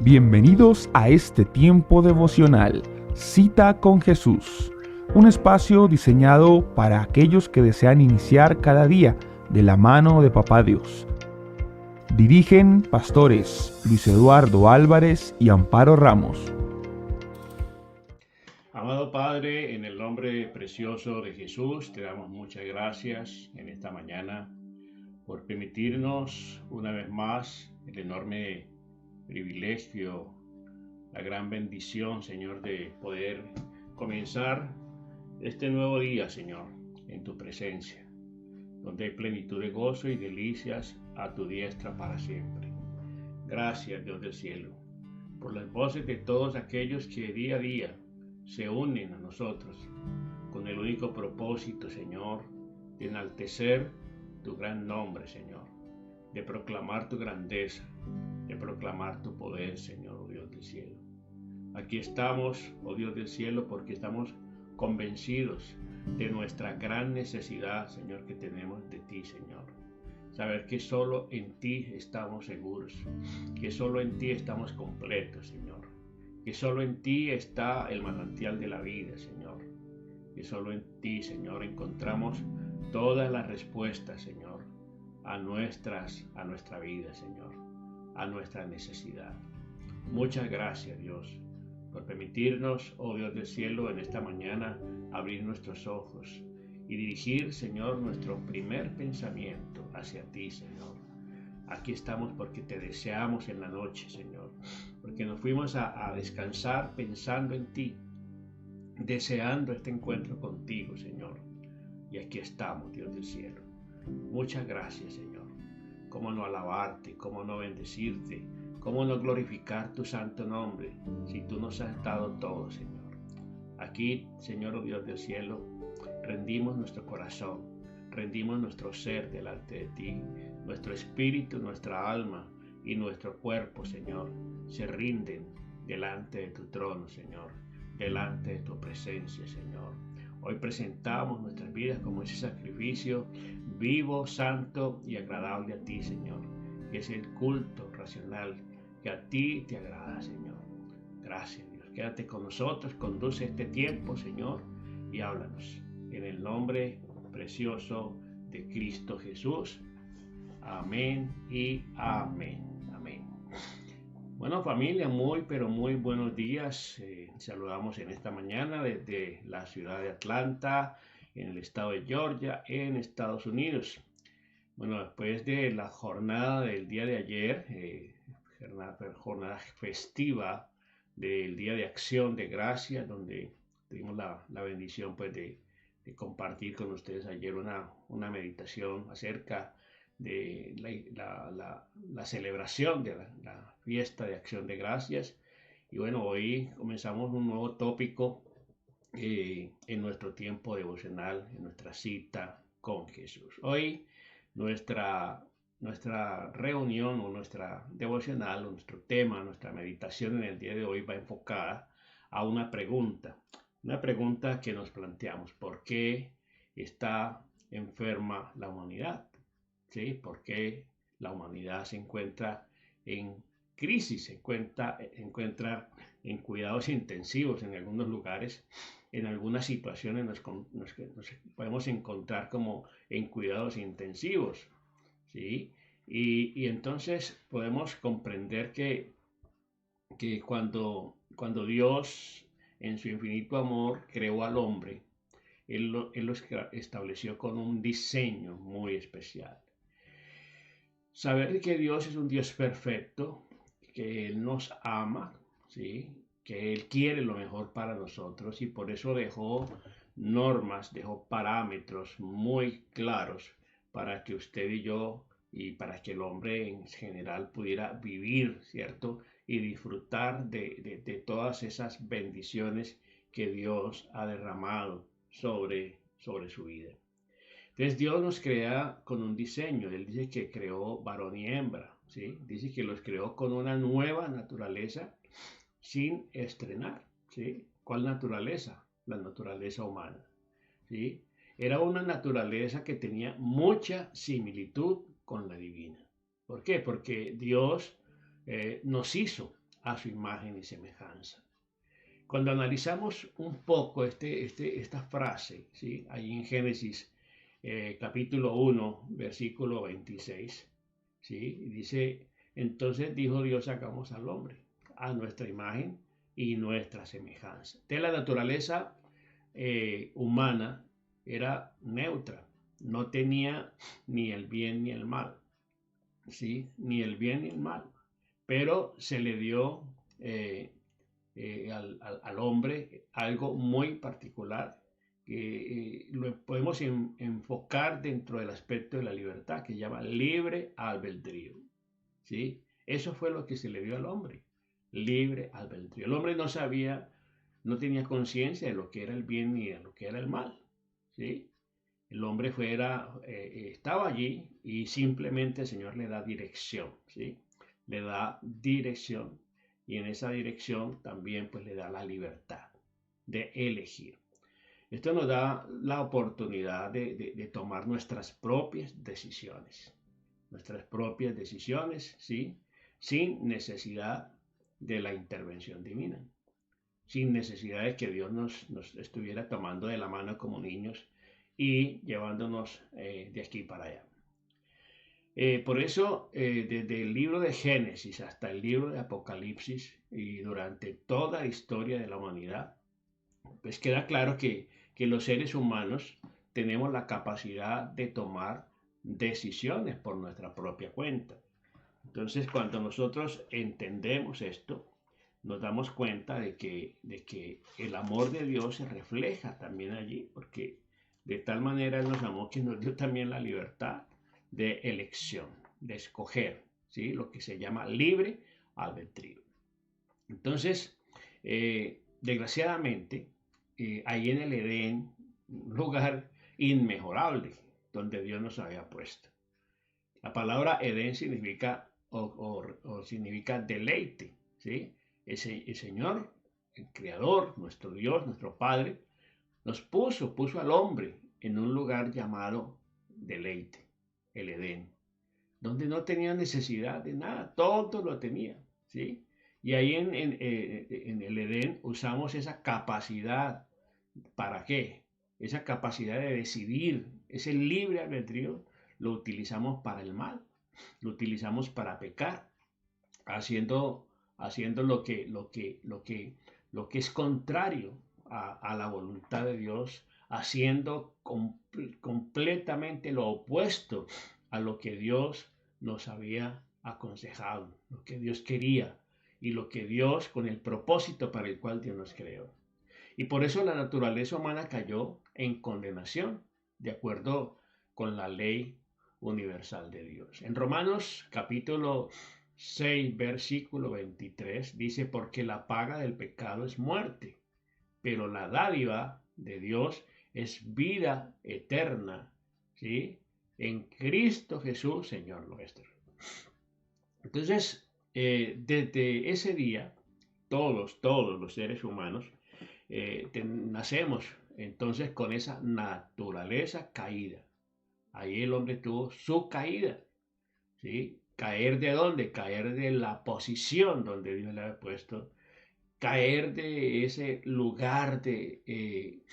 Bienvenidos a este tiempo devocional, Cita con Jesús, un espacio diseñado para aquellos que desean iniciar cada día de la mano de Papá Dios. Dirigen pastores Luis Eduardo Álvarez y Amparo Ramos. Amado Padre, en el nombre precioso de Jesús, te damos muchas gracias en esta mañana por permitirnos una vez más el enorme privilegio, la gran bendición, Señor, de poder comenzar este nuevo día, Señor, en tu presencia, donde hay plenitud de gozo y delicias a tu diestra para siempre. Gracias, Dios del cielo, por las voces de todos aquellos que día a día se unen a nosotros con el único propósito, Señor, de enaltecer tu gran nombre, Señor, de proclamar tu grandeza, de proclamar tu poder, Señor, oh Dios del cielo. Aquí estamos, oh Dios del cielo, porque estamos convencidos de nuestra gran necesidad, Señor, que tenemos de ti, Señor. Saber que solo en ti estamos seguros, que solo en ti estamos completos, Señor. Que solo en ti está el manantial de la vida, Señor. Que solo en ti, Señor, encontramos todas las respuestas, Señor, a nuestra vida, Señor, a nuestra necesidad. Muchas gracias, Dios, por permitirnos, oh Dios del cielo, en esta mañana abrir nuestros ojos y dirigir, Señor, nuestro primer pensamiento hacia ti, Señor. Aquí estamos porque te deseamos en la noche, Señor, porque nos fuimos a descansar pensando en ti, deseando este encuentro contigo, Señor. Y aquí estamos, Dios del cielo. Muchas gracias, Señor. Cómo no alabarte, cómo no bendecirte, cómo no glorificar tu santo nombre, si tú nos has dado todo, Señor. Aquí, Señor, oh Dios del cielo, rendimos nuestro corazón, rendimos nuestro ser delante de ti. Nuestro espíritu, nuestra alma y nuestro cuerpo, Señor, se rinden delante de tu trono, Señor, delante de tu presencia, Señor. Hoy presentamos nuestras vidas como ese sacrificio vivo, santo y agradable a ti, Señor, que es el culto racional que a ti te agrada, Señor. Gracias, Dios. Quédate con nosotros, conduce este tiempo, Señor, y háblanos. En el nombre precioso de Cristo Jesús. Amén y amén. Amén. Bueno, familia, pero muy buenos días. Saludamos en esta mañana desde la ciudad de Atlanta, en el estado de Georgia, en Estados Unidos. Bueno, después de la jornada del día de ayer, jornada festiva del Día de Acción de Gracias, donde tuvimos la bendición pues, de compartir con ustedes ayer una meditación acerca de la celebración de la fiesta de Acción de Gracias. Y bueno, hoy comenzamos un nuevo tópico en nuestro tiempo devocional, en nuestra cita con Jesús. Hoy nuestra reunión o nuestra devocional, o nuestro tema, nuestra meditación en el día de hoy va enfocada a una pregunta que nos planteamos: ¿por qué está enferma la humanidad? ¿Sí? ¿Por qué la humanidad se encuentra en crisis, se encuentra en cuidados intensivos en algunos lugares? En algunas situaciones nos podemos encontrar como en cuidados intensivos, ¿sí? Y entonces podemos comprender que cuando Dios, en su infinito amor, creó al hombre, Él lo estableció con un diseño muy especial. Saber que Dios es un Dios perfecto, que Él nos ama, ¿sí? Que Él quiere lo mejor para nosotros y por eso dejó normas, dejó parámetros muy claros para que usted y yo y para que el hombre en general pudiera vivir, ¿cierto? Y disfrutar de todas esas bendiciones que Dios ha derramado sobre su vida. Entonces Dios nos crea con un diseño. Él dice que creó varón y hembra, ¿sí? Dice que los creó con una nueva naturaleza sin estrenar, ¿sí? ¿Cuál naturaleza? La naturaleza humana, ¿sí? Era una naturaleza que tenía mucha similitud con la divina. ¿Por qué? Porque Dios nos hizo a su imagen y semejanza. Cuando analizamos un poco esta frase, ¿sí? Ahí en Génesis capítulo 1, versículo 26, ¿sí? Dice, entonces dijo Dios, hagamos al hombre a nuestra imagen y nuestra semejanza. De la naturaleza humana era neutra, no tenía ni el bien ni el mal, ¿sí? Ni el bien ni el mal, pero se le dio al hombre algo muy particular que lo podemos enfocar dentro del aspecto de la libertad que se llama libre albedrío, ¿sí? Eso fue lo que se le dio al hombre, libre albedrío. El hombre no sabía, no tenía conciencia de lo que era el bien ni de lo que era el mal, ¿sí? El hombre estaba allí y simplemente el Señor le da dirección, ¿sí? Le da dirección y en esa dirección también pues le da la libertad de elegir. Esto nos da la oportunidad de tomar nuestras propias decisiones, ¿sí? Sin necesidad de la intervención divina, sin necesidad de que Dios nos estuviera tomando de la mano como niños y llevándonos de aquí para allá. Por eso, desde el libro de Génesis hasta el libro de Apocalipsis y durante toda la historia de la humanidad, pues queda claro que los seres humanos tenemos la capacidad de tomar decisiones por nuestra propia cuenta. Entonces, cuando nosotros entendemos esto, nos damos cuenta de que el amor de Dios se refleja también allí, porque de tal manera Él nos amó que nos dio también la libertad de elección, de escoger, ¿sí? Lo que se llama libre albedrío. Entonces, desgraciadamente, ahí en el Edén, un lugar inmejorable donde Dios nos había puesto. La palabra Edén significa o significa deleite, ¿sí? El Señor, el Creador, nuestro Dios, nuestro Padre, puso al hombre en un lugar llamado deleite, el Edén, donde no tenía necesidad de nada, todo lo tenía, ¿sí? Y ahí en el Edén usamos esa capacidad, ¿para qué? Esa capacidad de decidir, ese libre albedrío, lo utilizamos para el mal, lo utilizamos para pecar, haciendo, haciendo lo que es contrario a la voluntad de Dios, haciendo completamente lo opuesto a lo que Dios nos había aconsejado, lo que Dios quería y lo que Dios, con el propósito para el cual Dios nos creó. Y por eso la naturaleza humana cayó en condenación, de acuerdo con la ley universal de Dios. En Romanos capítulo 6, versículo 23 dice, porque la paga del pecado es muerte, pero la dádiva de Dios es vida eterna, ¿sí? En Cristo Jesús, Señor nuestro. Entonces, desde ese día, todos los seres humanos, nacemos entonces con esa naturaleza caída. Ahí el hombre tuvo su caída, ¿sí? ¿Caer de dónde? Caer de la posición donde Dios le había puesto, caer de ese lugar de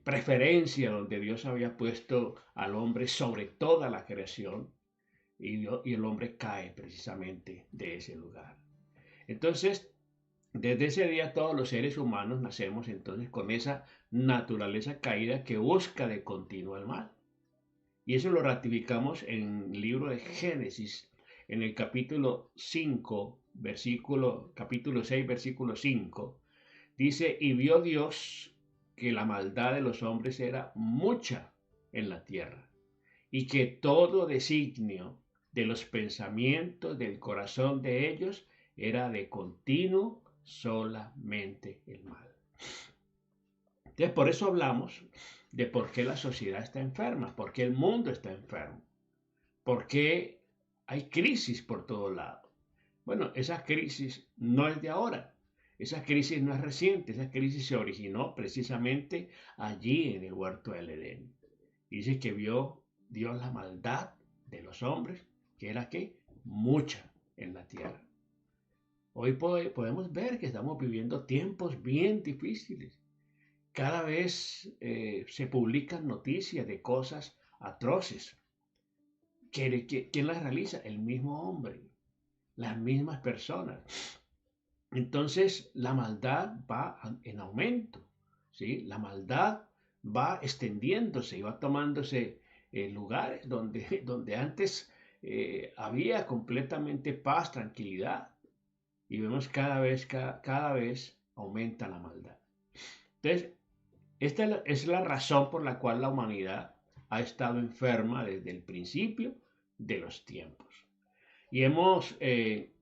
preferencia donde Dios había puesto al hombre sobre toda la creación y el hombre cae precisamente de ese lugar. Entonces, desde ese día todos los seres humanos nacemos entonces con esa naturaleza caída que busca de continuo el mal. Y eso lo ratificamos en el libro de Génesis, en el capítulo 5, capítulo 6, versículo 5. Dice, y vio Dios que la maldad de los hombres era mucha en la tierra, y que todo designio de los pensamientos del corazón de ellos era de continuo solamente el mal. Entonces, por eso hablamos de por qué la sociedad está enferma, por qué el mundo está enfermo, por qué hay crisis por todo lado. Bueno, esa crisis no es de ahora, esa crisis no es reciente, esa crisis se originó precisamente allí en el huerto del Edén. Dice que vio Dios la maldad de los hombres, que era que mucha en la tierra. Hoy podemos ver que estamos viviendo tiempos bien difíciles. Cada vez se publican noticias de cosas atroces. ¿Quién las realiza? El mismo hombre, las mismas personas. Entonces la maldad va en aumento, ¿sí? La maldad va extendiéndose y va tomándose lugares donde antes había completamente paz, tranquilidad, y vemos cada vez aumenta la maldad. Entonces, esta es la razón por la cual la humanidad ha estado enferma desde el principio de los tiempos. Y hemos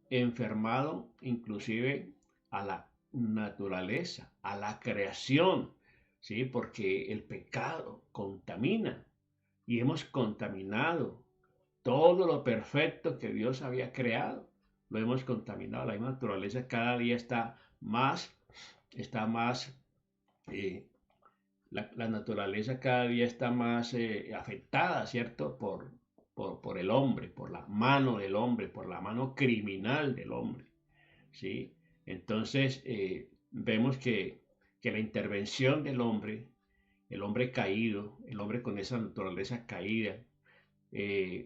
enfermado inclusive a la naturaleza, a la creación, ¿sí? Porque el pecado contamina y hemos contaminado todo lo perfecto que Dios había creado. Lo hemos contaminado. La naturaleza cada día está más eh, la naturaleza cada día está más afectada, ¿cierto? Por el hombre, por la mano del hombre, por la mano criminal del hombre, ¿sí? Entonces, vemos que la intervención del hombre, el hombre caído, el hombre con esa naturaleza caída,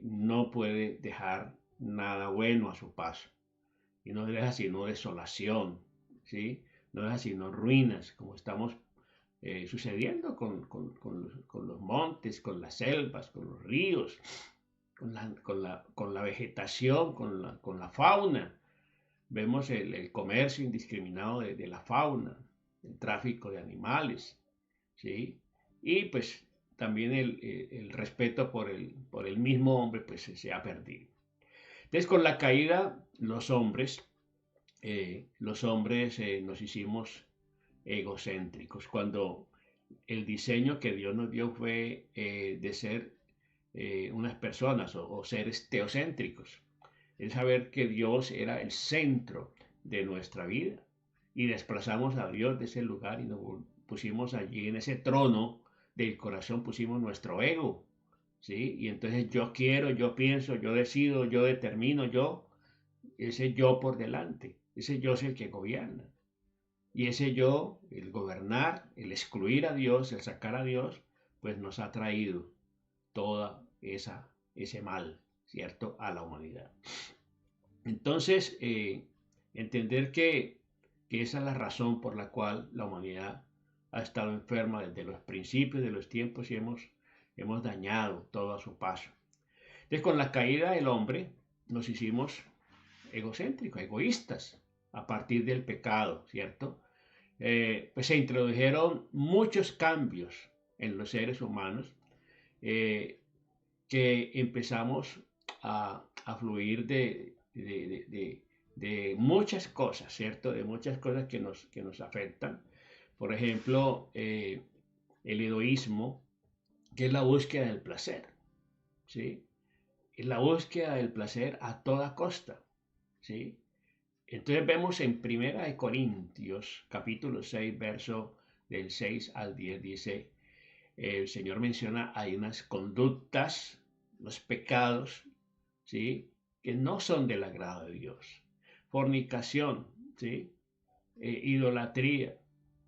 no puede dejar nada bueno a su paso. Y no deja sino desolación, ¿sí? No deja sino ruinas, como estamos sucediendo con los montes, con las selvas, con los ríos, con la vegetación, con la fauna. Vemos el comercio indiscriminado de la fauna, el tráfico de animales, ¿sí? Y pues también el respeto por el mismo hombre pues se ha perdido. Entonces con la caída los hombres nos hicimos egocéntricos, cuando el diseño que Dios nos dio fue de ser unas personas o seres teocéntricos. Es saber que Dios era el centro de nuestra vida y desplazamos a Dios de ese lugar y nos pusimos allí en ese trono del corazón, pusimos nuestro ego, ¿sí? Y entonces yo quiero, yo pienso, yo decido, yo determino, ese yo por delante, ese yo es el que gobierna. Y ese yo, el gobernar, el excluir a Dios, el sacar a Dios, pues nos ha traído toda ese mal, ¿cierto?, a la humanidad. Entonces, entender que esa es la razón por la cual la humanidad ha estado enferma desde los principios de los tiempos y hemos dañado todo a su paso. Entonces, con la caída del hombre, nos hicimos egocéntricos, egoístas, a partir del pecado, ¿cierto? Pues se introdujeron muchos cambios en los seres humanos eh, que empezamos a fluir de muchas cosas, ¿cierto? De muchas cosas que nos afectan. Por ejemplo, el hedoísmo, que es la búsqueda del placer, ¿sí? Es la búsqueda del placer a toda costa, ¿sí? Entonces vemos en Primera de Corintios, capítulo 6, verso del 6 al 10, dice, el Señor menciona, hay unas conductas, los pecados, ¿sí?, que no son del agrado de Dios. Fornicación, ¿sí? Idolatría,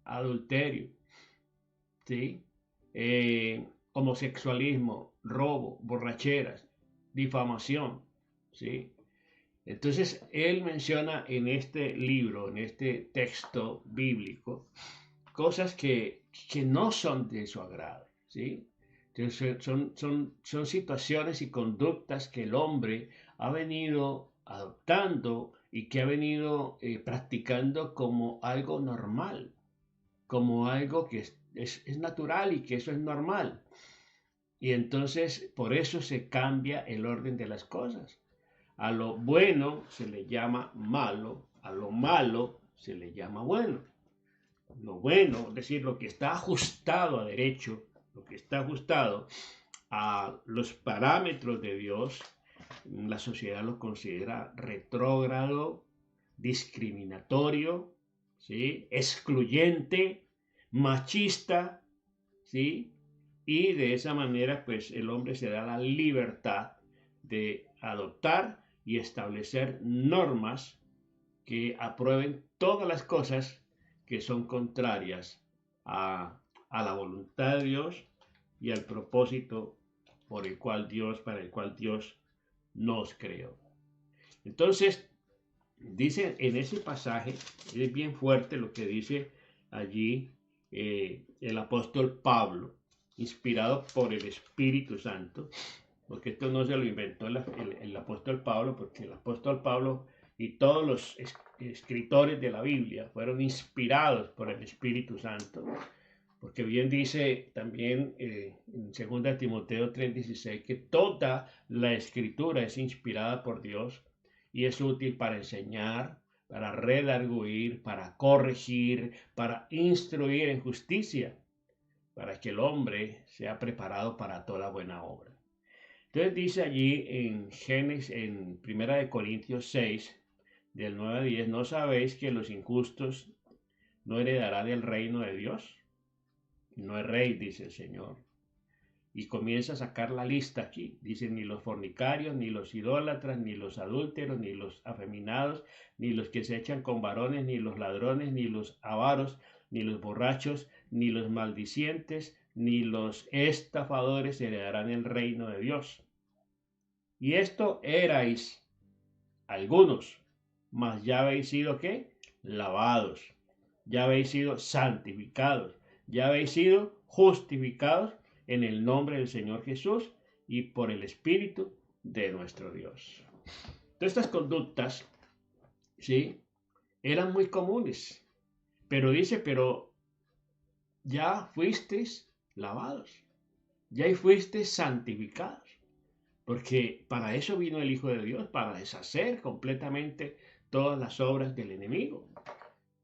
adulterio, ¿sí? Homosexualismo, robo, borracheras, difamación, ¿sí? Entonces, él menciona en este libro, en este texto bíblico, cosas que no son de su agrado, ¿sí? Entonces, son situaciones y conductas que el hombre ha venido adoptando y que ha venido practicando como algo normal, como algo que es natural y que eso es normal. Y entonces, por eso se cambia el orden de las cosas. A lo bueno se le llama malo, a lo malo se le llama bueno. Lo bueno, es decir, lo que está ajustado a derecho, lo que está ajustado a los parámetros de Dios, la sociedad lo considera retrógrado, discriminatorio, ¿sí?, excluyente, machista, ¿sí? Y de esa manera, pues el hombre se da la libertad de adoptar y establecer normas que aprueben todas las cosas que son contrarias a la voluntad de Dios y al propósito para el cual Dios nos creó. Entonces, dice en ese pasaje, es bien fuerte lo que dice allí el apóstol Pablo, inspirado por el Espíritu Santo, porque esto no se lo inventó el apóstol Pablo, porque el apóstol Pablo y todos los escritores de la Biblia fueron inspirados por el Espíritu Santo, porque bien dice también en 2 Timoteo 3:16 que toda la escritura es inspirada por Dios y es útil para enseñar, para redarguir, para corregir, para instruir en justicia, para que el hombre sea preparado para toda buena obra. Entonces dice allí en Génesis, en 1 Corintios 6, del 9 a 10, ¿no sabéis que los injustos no heredarán el reino de Dios? No es rey, dice el Señor. Y comienza a sacar la lista aquí. Dice, ni los fornicarios, ni los idólatras, ni los adúlteros, ni los afeminados, ni los que se echan con varones, ni los ladrones, ni los avaros, ni los borrachos, ni los maldicientes, ni los estafadores heredarán el reino de Dios. Y esto erais algunos, mas ya habéis sido ¿qué? Lavados, ya habéis sido santificados, ya habéis sido justificados en el nombre del Señor Jesús y por el Espíritu de nuestro Dios. Todas estas conductas, ¿sí? Eran muy comunes, pero dice, pero ya fuisteis lavados, ya fuisteis santificados, porque para eso vino el Hijo de Dios, para deshacer completamente todas las obras del enemigo,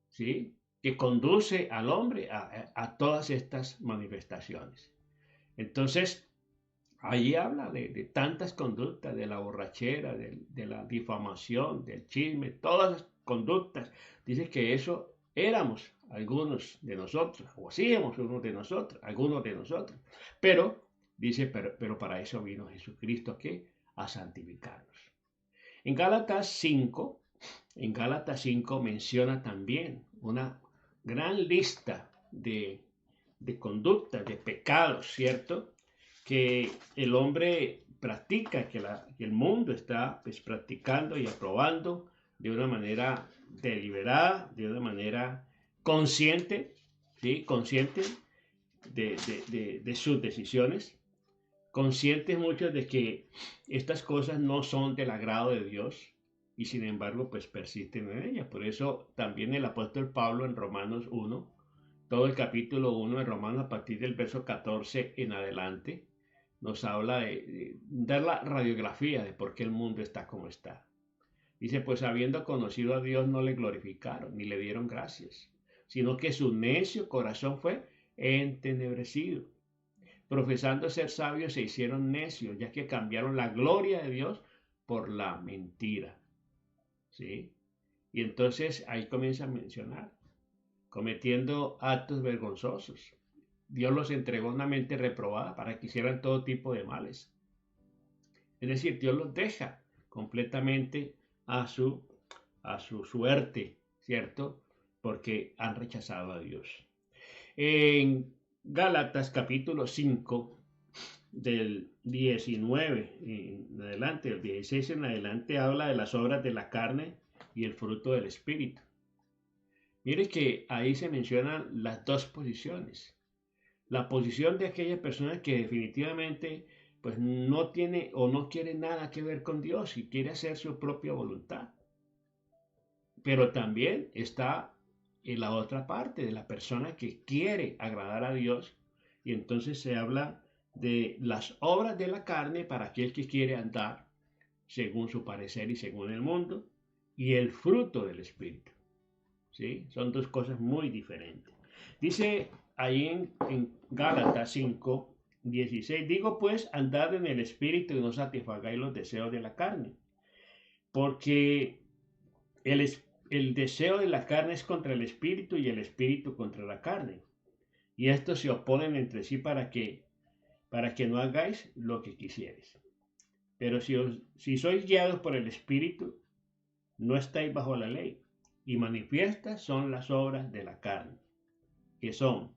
¿sí? Que conduce al hombre a todas estas manifestaciones. Entonces, allí habla de tantas conductas, de la borrachera, de la difamación, del chisme, todas las conductas. Dice que eso éramos algunos de nosotros, o hacíamos unos de nosotros, algunos de nosotros. Pero, dice, pero para eso vino Jesucristo, ¿qué? A santificarnos. En Gálatas 5 menciona también una gran lista de conductas, de pecados, ¿cierto? Que el hombre practica, que el mundo está pues, practicando y aprobando de una manera deliberada, de una manera consciente, ¿sí? Consciente de sus decisiones, conscientes muchos de que estas cosas no son del agrado de Dios y sin embargo pues persisten en ellas. Por eso también el apóstol Pablo en Romanos 1, todo el capítulo 1 de Romanos a partir del verso 14 en adelante, nos habla de dar la radiografía de por qué el mundo está como está. Dice, pues habiendo conocido a Dios no le glorificaron ni le dieron gracias, sino que su necio corazón fue entenebrecido. Profesando ser sabios se hicieron necios, ya que cambiaron la gloria de Dios por la mentira. ¿Sí? Y entonces ahí comienza a mencionar, cometiendo actos vergonzosos. Dios los entregó a una mente reprobada para que hicieran todo tipo de males. Es decir, Dios los deja completamente a su suerte, ¿cierto? Porque han rechazado a Dios. En Gálatas capítulo 5, del 19 en adelante, del 16 en adelante, habla de las obras de la carne y el fruto del Espíritu. Mire que ahí se mencionan las dos posiciones. La posición de aquella persona que definitivamente pues no tiene o no quiere nada que ver con Dios y quiere hacer su propia voluntad. Pero también está en la otra parte de la persona que quiere agradar a Dios y entonces se habla de las obras de la carne para aquel que quiere andar según su parecer y según el mundo y el fruto del Espíritu. ¿Sí? Son dos cosas muy diferentes. Dice ahí en Gálatas 5, 16, digo pues, andad en el Espíritu y no satisfagáis los deseos de la carne, porque el deseo de la carne es contra el Espíritu y el Espíritu contra la carne. Y estos se oponen entre sí para que no hagáis lo que quisierais. Pero si sois guiados por el Espíritu, no estáis bajo la ley. y manifiestas son las obras de la carne, que son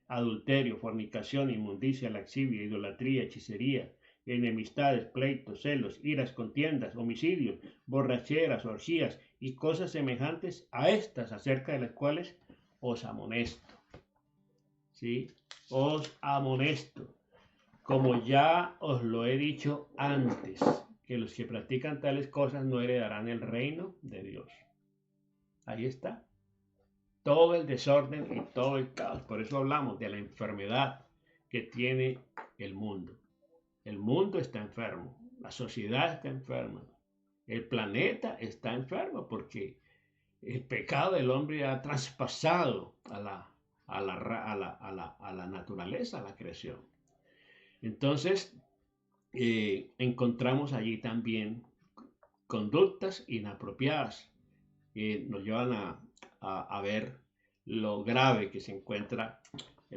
adulterio, fornicación, inmundicia, laxivia, idolatría, hechicería, enemistades, pleitos, celos, iras, contiendas, homicidios, borracheras, orgías y cosas semejantes a estas, acerca de las cuales os amonesto. ¿Sí? Os amonesto, como ya os lo he dicho antes, que los que practican tales cosas no heredarán el reino de Dios. Ahí está. Todo el desorden y todo el caos. Por eso hablamos de la enfermedad que tiene el mundo. El mundo está enfermo, la sociedad está enferma, el planeta está enfermo porque el pecado del hombre ha traspasado a la naturaleza, a la creación. Entonces, encontramos allí también conductas inapropiadas que nos llevan a ver lo grave que se encuentra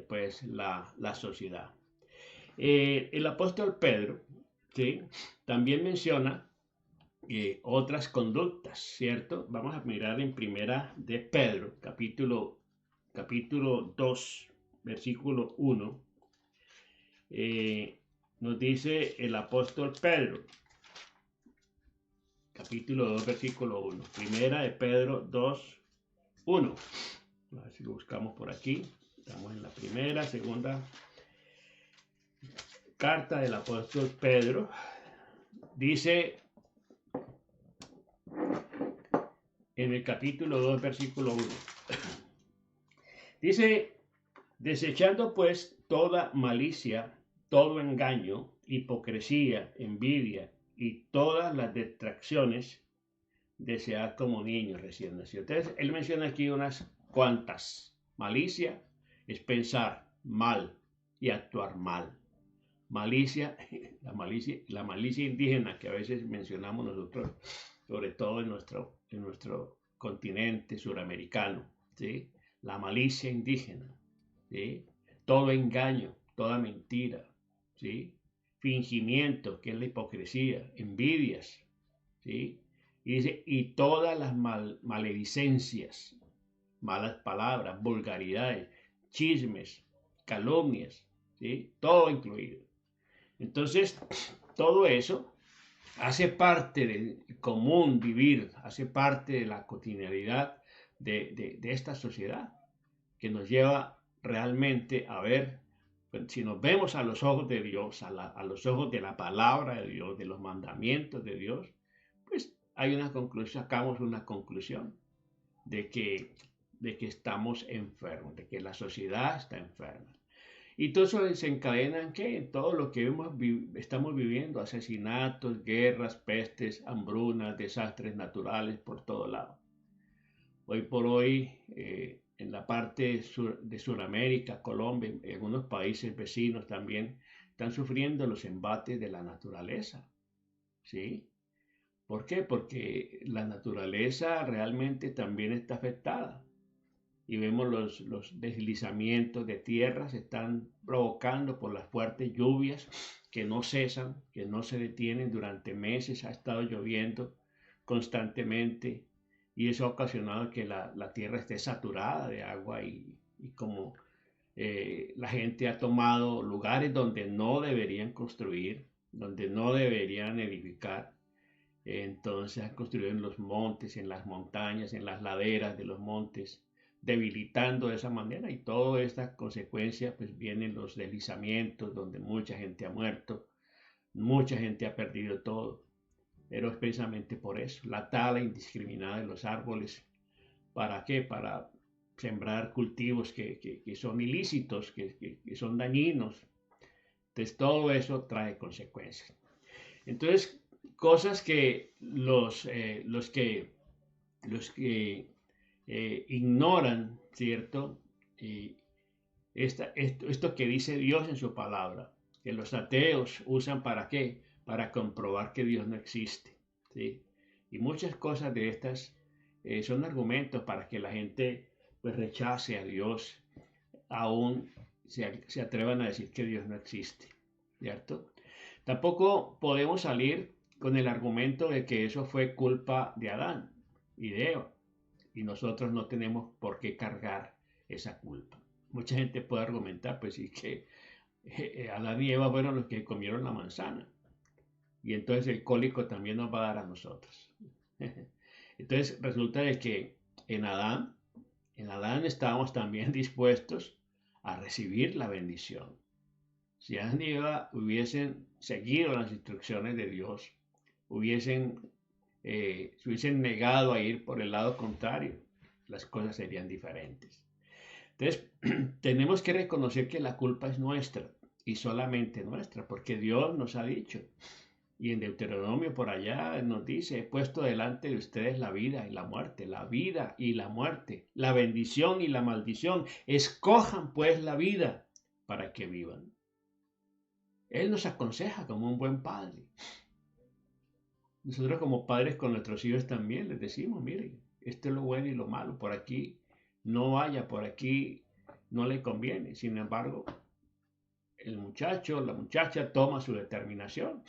pues la sociedad. El apóstol Pedro, ¿sí?, también menciona otras conductas, ¿cierto? Vamos a mirar en primera de Pedro, capítulo 2, versículo 1. Nos dice el apóstol Pedro, capítulo 2, versículo 1. Primera de Pedro 2, 1. A ver si lo buscamos por aquí. Estamos en la primera, segunda carta del apóstol Pedro. Dice en el capítulo 2, versículo 1. Dice, desechando pues toda malicia, todo engaño, hipocresía, envidia y todas las distracciones, desead como niños recién nacidos. Entonces, él menciona aquí unas cuantas. Malicia es pensar mal y actuar mal. Malicia, la malicia indígena que a veces mencionamos nosotros, sobre todo en nuestro continente suramericano, ¿sí? La malicia indígena, ¿sí? Todo engaño, toda mentira, ¿sí? Fingimiento, que es la hipocresía, envidias, ¿sí? Y dice, y todas las maledicencias, malas palabras, vulgaridades, chismes, calumnias, ¿sí? Todo incluido. Entonces, todo eso hace parte del común vivir, hace parte de la cotidianidad de esta sociedad, que nos lleva realmente a ver, si nos vemos a los ojos de Dios, a los ojos de la palabra de Dios, de los mandamientos de Dios, pues hay una conclusión, sacamos una conclusión de que estamos enfermos, de que la sociedad está enferma. Y todo eso desencadena en qué, en todo lo que estamos viviendo, asesinatos, guerras, pestes, hambrunas, desastres naturales por todo lado. Hoy por hoy, en la parte de Sudamérica, Colombia, en algunos países vecinos también, están sufriendo los embates de la naturaleza, ¿sí? ¿Por qué? Porque la naturaleza realmente también está afectada. Y vemos los deslizamientos de tierra se están provocando por las fuertes lluvias que no cesan, que no se detienen durante meses. Ha estado lloviendo constantemente y eso ha ocasionado que la tierra esté saturada de agua y como la gente ha tomado lugares donde no deberían construir, donde no deberían edificar, entonces han construido en los montes, en las montañas, en las laderas de los montes, debilitando de esa manera, y todas estas consecuencias pues vienen los deslizamientos donde mucha gente ha muerto, mucha gente ha perdido todo, pero es precisamente por eso, la tala indiscriminada de los árboles. ¿Para qué? Para sembrar cultivos que son ilícitos, que son dañinos. Entonces todo eso trae consecuencias. Entonces, cosas que los que ignoran, ¿cierto? Esto que dice Dios en su palabra, que los ateos usan ¿para qué? Para comprobar que Dios no existe, ¿sí? Y muchas cosas de estas son argumentos para que la gente pues rechace a Dios, aún se atrevan a decir que Dios no existe, ¿cierto? Tampoco podemos salir con el argumento de que eso fue culpa de Adán y de Eva. y nosotros no tenemos por qué cargar esa culpa. Mucha gente puede argumentar, pues sí, que Adán y Eva fueron los que comieron la manzana, y entonces el cólico también nos va a dar a nosotros. Entonces resulta de que en Adán, en Adán estábamos también dispuestos a recibir la bendición. Si Adán y Eva hubiesen seguido las instrucciones de Dios, se hubiesen negado a ir por el lado contrario, las cosas serían diferentes. Entonces, tenemos que reconocer que la culpa es nuestra y solamente nuestra, porque Dios nos ha dicho, y en Deuteronomio por allá nos dice, he puesto delante de ustedes la vida y la muerte, la vida y la muerte, la bendición y la maldición. Escojan pues la vida para que vivan. Él nos aconseja como un buen padre. Nosotros como padres con nuestros hijos también les decimos, miren, esto es lo bueno y lo malo, por aquí no vaya, por aquí no le conviene. Sin embargo, el muchacho, la muchacha toma su determinación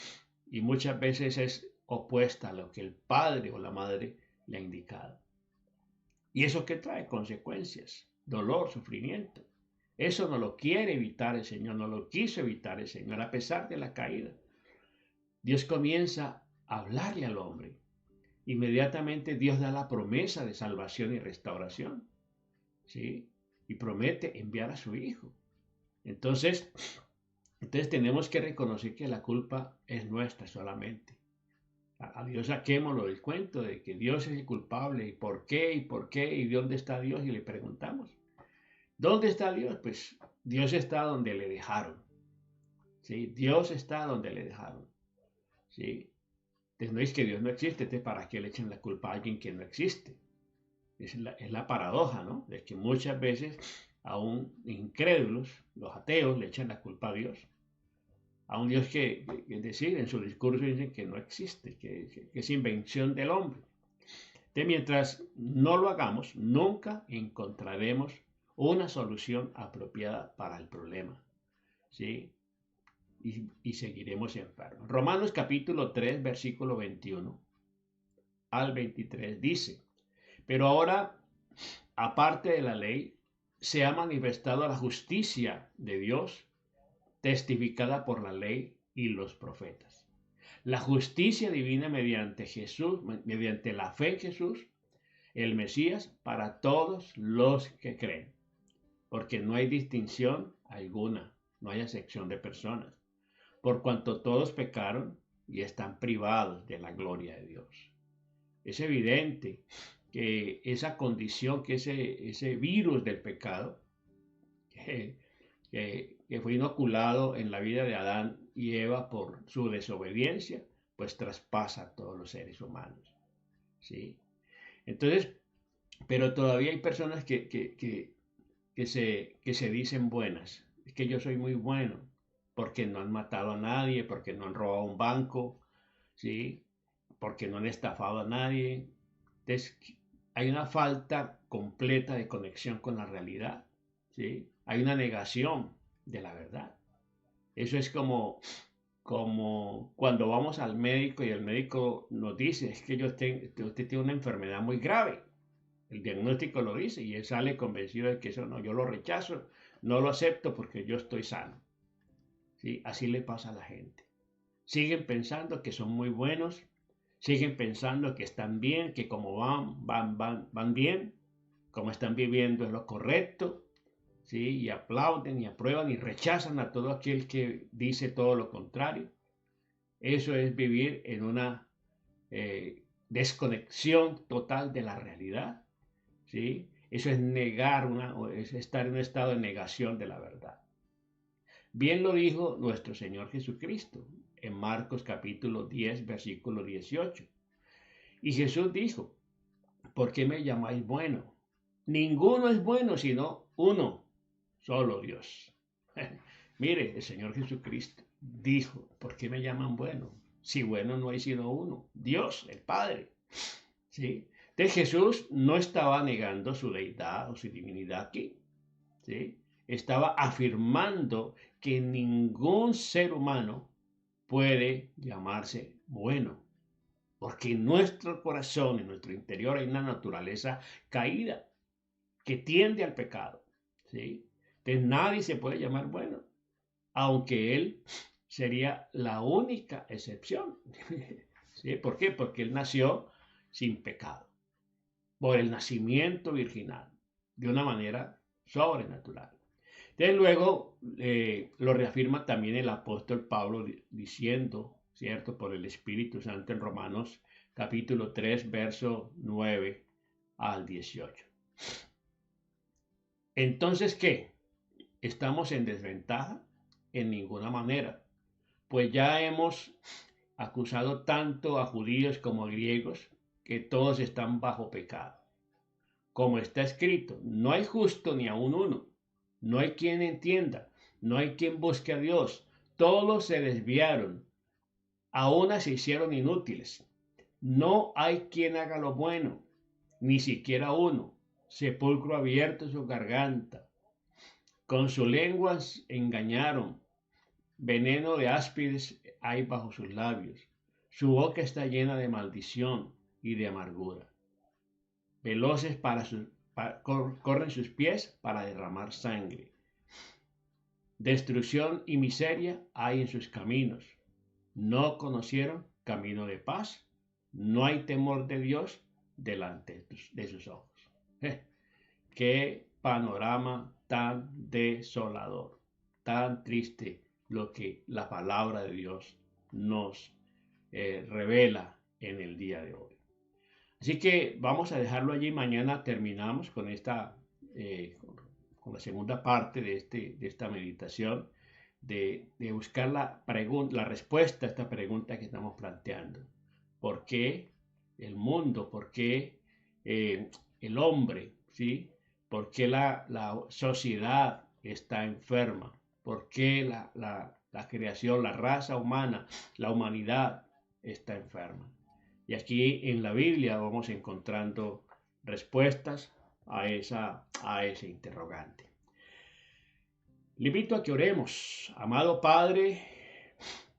y muchas veces es opuesta a lo que el padre o la madre le ha indicado. ¿Y eso qué trae? Consecuencias, dolor, sufrimiento. Eso no lo quiere evitar el Señor, no lo quiso evitar el Señor a pesar de la caída. Dios comienza a hablarle al hombre. Inmediatamente Dios da la promesa de salvación y restauración, ¿sí? Y promete enviar a su Hijo. Entonces tenemos que reconocer que la culpa es nuestra solamente. A Dios saquémoslo del cuento de que Dios es el culpable, y por qué, y dónde está Dios, y le preguntamos, ¿dónde está Dios? Pues Dios está donde le dejaron, ¿sí? Dios está donde le dejaron, ¿sí? Entonces no es que Dios no existe, entonces ¿para qué le echan la culpa a alguien que no existe? Es la paradoja, ¿no? De que muchas veces aún incrédulos, los ateos, le echan la culpa a Dios. A un Dios es decir, en su discurso dicen que no existe, que es invención del hombre. Entonces, mientras no lo hagamos, nunca encontraremos una solución apropiada para el problema, ¿sí? Y seguiremos enfermos. Romanos capítulo 3, versículo 21 al 23 dice, pero ahora, aparte de la ley, se ha manifestado la justicia de Dios, testificada por la ley y los profetas. La justicia divina mediante Jesús, mediante la fe en Jesús, el Mesías, para todos los que creen. Porque no hay distinción alguna, no hay acepción de personas. Por cuanto todos pecaron y están privados de la gloria de Dios. Es evidente que esa condición, que ese virus del pecado, que fue inoculado en la vida de Adán y Eva por su desobediencia, pues traspasa a todos los seres humanos, ¿sí? Entonces, pero todavía hay personas que se dicen buenas. Es que yo soy muy bueno, porque no han matado a nadie, porque no han robado un banco, ¿sí? Porque no han estafado a nadie. Entonces, hay una falta completa de conexión con la realidad, ¿sí? Hay una negación de la verdad. Eso es como cuando vamos al médico y el médico nos dice, es que usted tiene una enfermedad muy grave. El diagnóstico lo dice y él sale convencido de que eso no, yo lo rechazo, no lo acepto porque yo estoy sano. ¿Sí? Así le pasa a la gente. Siguen pensando que son muy buenos, siguen pensando que están bien, que como van bien, como están viviendo es lo correcto, ¿sí? Y aplauden y aprueban y rechazan a todo aquel que dice todo lo contrario. Eso es vivir en una desconexión total de la realidad, ¿sí? Eso es es estar en un estado de negación de la verdad. Bien lo dijo nuestro Señor Jesucristo en Marcos capítulo 10, versículo 18. Y Jesús dijo, ¿por qué me llamáis bueno? Ninguno es bueno sino uno, solo Dios. Mire, el Señor Jesucristo dijo, ¿por qué me llaman bueno? Si bueno no hay sino uno, Dios, el Padre. ¿Sí? Entonces Jesús no estaba negando su deidad o su divinidad aquí, ¿sí? Estaba afirmando que ningún ser humano puede llamarse bueno. porque en nuestro corazón, en nuestro interior hay una naturaleza caída que tiende al pecado, ¿sí? Entonces nadie se puede llamar bueno, aunque él sería la única excepción. ¿Sí? ¿Por qué? Porque él nació sin pecado, por el nacimiento virginal, de una manera sobrenatural. Entonces luego lo reafirma también el apóstol Pablo diciendo, ¿cierto? Por el Espíritu Santo en Romanos capítulo 3, verso 9 al 18. Entonces, ¿qué? ¿Estamos en desventaja? En ninguna manera, pues ya hemos acusado tanto a judíos como a griegos que todos están bajo pecado. Como está escrito, no hay justo ni aun uno, no hay quien entienda, no hay quien busque a Dios, todos se desviaron, a una se hicieron inútiles, no hay quien haga lo bueno, ni siquiera uno, sepulcro abierto su garganta, con su lengua engañaron, veneno de áspides hay bajo sus labios, su boca está llena de maldición y de amargura. Veloces corren sus pies para derramar sangre. Destrucción y miseria hay en sus caminos. No conocieron camino de paz. No hay temor de Dios delante de sus ojos. Qué panorama tan desolador, tan triste lo que la palabra de Dios nos revela en el día de hoy. Así que vamos a dejarlo allí. Mañana terminamos con con la segunda parte de esta meditación, de buscar la respuesta a esta pregunta que estamos planteando. ¿Por qué el mundo? ¿Por qué el hombre? ¿Sí? ¿Por qué la sociedad está enferma? ¿Por qué la creación, la raza humana, la humanidad está enferma? Y aquí en la Biblia vamos encontrando respuestas a ese interrogante. Le invito a que oremos. Amado Padre,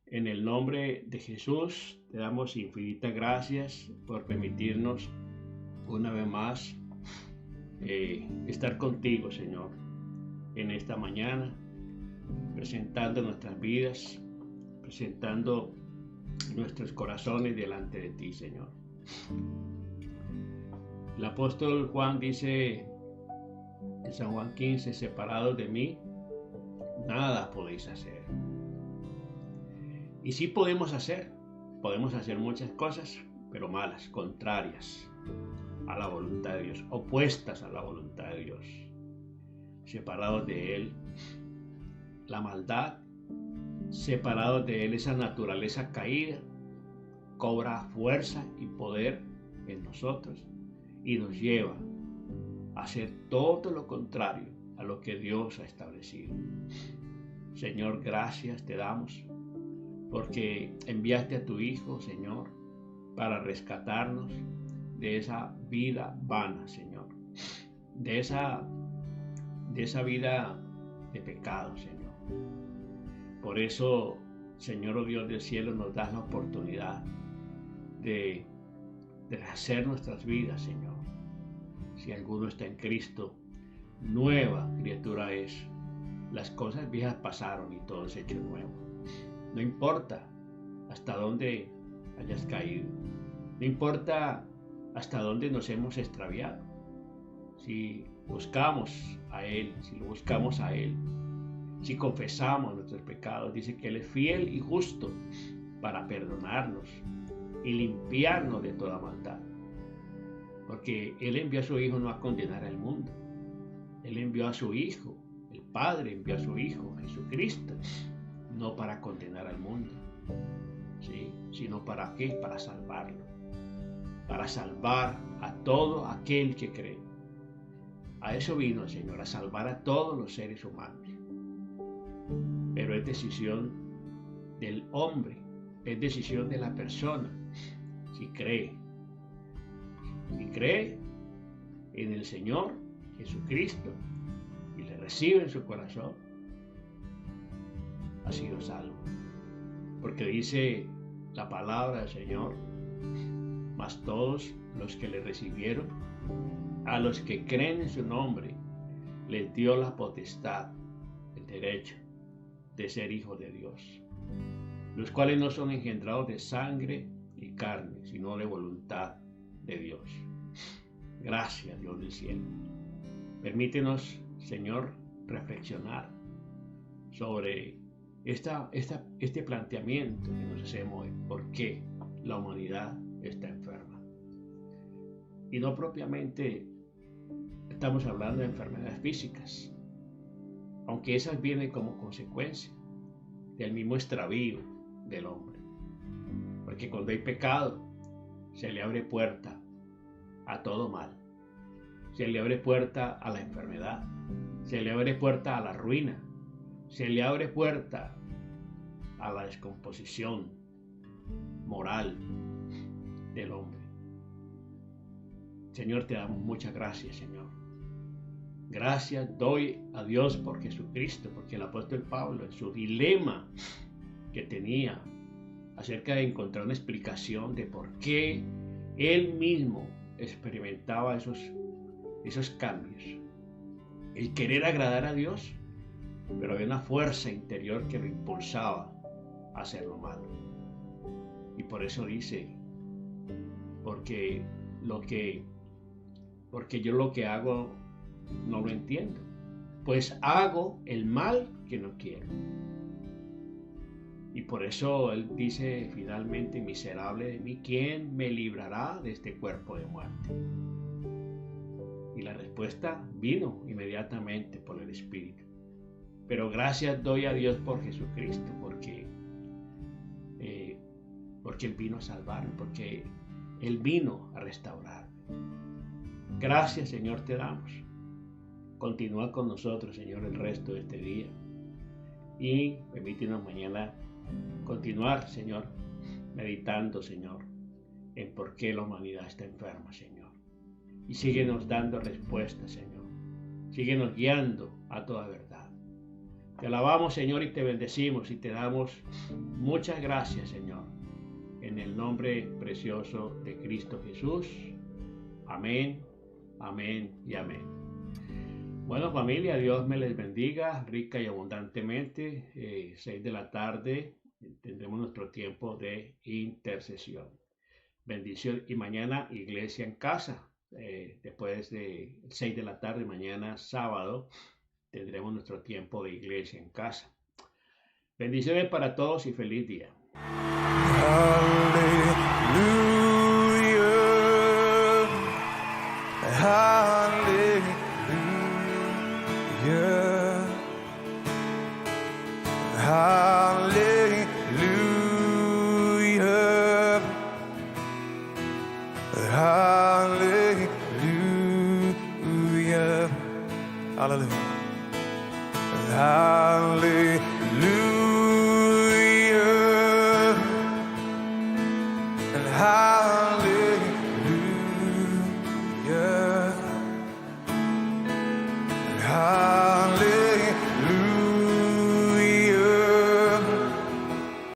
en el nombre de Jesús, te damos infinitas gracias por permitirnos una vez más estar contigo, Señor, en esta mañana, presentando nuestras vidas, presentando nuestros corazones delante de ti, Señor. El apóstol Juan dice en San Juan 15, separados de mí, nada podéis hacer. Y sí podemos hacer muchas cosas, pero malas, contrarias a la voluntad de Dios, opuestas a la voluntad de Dios. Separados de Él, la maldad, separados de Él, esa naturaleza caída, cobra fuerza y poder en nosotros y nos lleva a hacer todo lo contrario a lo que Dios ha establecido. Señor, gracias te damos porque enviaste a tu Hijo, Señor, para rescatarnos de esa vida vana, Señor, de esa vida de pecado, Señor. Por eso, Señor, oh Dios del cielo, nos das la oportunidad de hacer nuestras vidas, Señor. Si alguno está en Cristo, nueva criatura es. Las cosas viejas pasaron y todo es hecho nuevo. No importa hasta dónde hayas caído, no importa hasta dónde nos hemos extraviado. Si buscamos a Él, si lo buscamos a Él, si confesamos nuestros pecados, dice que Él es fiel y justo para perdonarnos y limpiarnos de toda maldad. Porque Él envió a su Hijo no a condenar al mundo. Él envió a su Hijo, el Padre envió a su Hijo, Jesucristo, no para condenar al mundo, ¿sí? Sino para ¿qué? Para salvarlo. Para salvar a todo aquel que cree. A eso vino el Señor, a salvar a todos los seres humanos. Pero es decisión del hombre, es decisión de la persona, si cree en el Señor Jesucristo y le recibe en su corazón, ha sido salvo. Porque dice la palabra del Señor mas todos los que le recibieron, a los que creen en su nombre, les dio la potestad, el derecho de ser hijos de Dios, los cuales no son engendrados de sangre y carne, sino de voluntad de Dios. Gracias, Dios del cielo. Permítenos, Señor, reflexionar sobre este planteamiento que nos hacemos de por qué la humanidad está enferma. Y no propiamente estamos hablando de enfermedades físicas, aunque esas vienen como consecuencia del mismo extravío del hombre. Porque cuando hay pecado, se le abre puerta a todo mal. Se le abre puerta a la enfermedad. Se le abre puerta a la ruina. Se le abre puerta a la descomposición moral del hombre. Señor, te damos muchas gracias, Señor. Gracias doy a Dios por Jesucristo, porque el apóstol Pablo, en su dilema que tenía acerca de encontrar una explicación de por qué él mismo experimentaba esos cambios, el querer agradar a Dios, pero había una fuerza interior que lo impulsaba a hacer lo malo. Y por eso dice, porque yo lo que hago no lo entiendo, pues hago el mal que no quiero. Y por eso él dice finalmente, miserable de mí, ¿quién me librará de este cuerpo de muerte? Y la respuesta vino inmediatamente por el Espíritu. Pero gracias doy a Dios por Jesucristo, porque Él vino a salvarme, porque Él vino a restaurarme. Gracias, Señor, te damos. Continúa con nosotros, Señor, el resto de este día. Y permítenos mañana continuar, Señor, meditando, Señor, en por qué la humanidad está enferma, Señor. Y síguenos dando respuestas, Señor. Síguenos guiando a toda verdad. Te alabamos, Señor, y te bendecimos y te damos muchas gracias, Señor. En el nombre precioso de Cristo Jesús. Amén, amén y amén. Bueno, familia, Dios me les bendiga rica y abundantemente. 6 de la tarde tendremos nuestro tiempo de intercesión. Bendición. Y mañana iglesia en casa. Después de 6 de la tarde, mañana sábado, tendremos nuestro tiempo de iglesia en casa. Bendiciones para todos y feliz día. Hallelujah. Hallelujah. Hallelujah. Hallelujah. Hallelujah.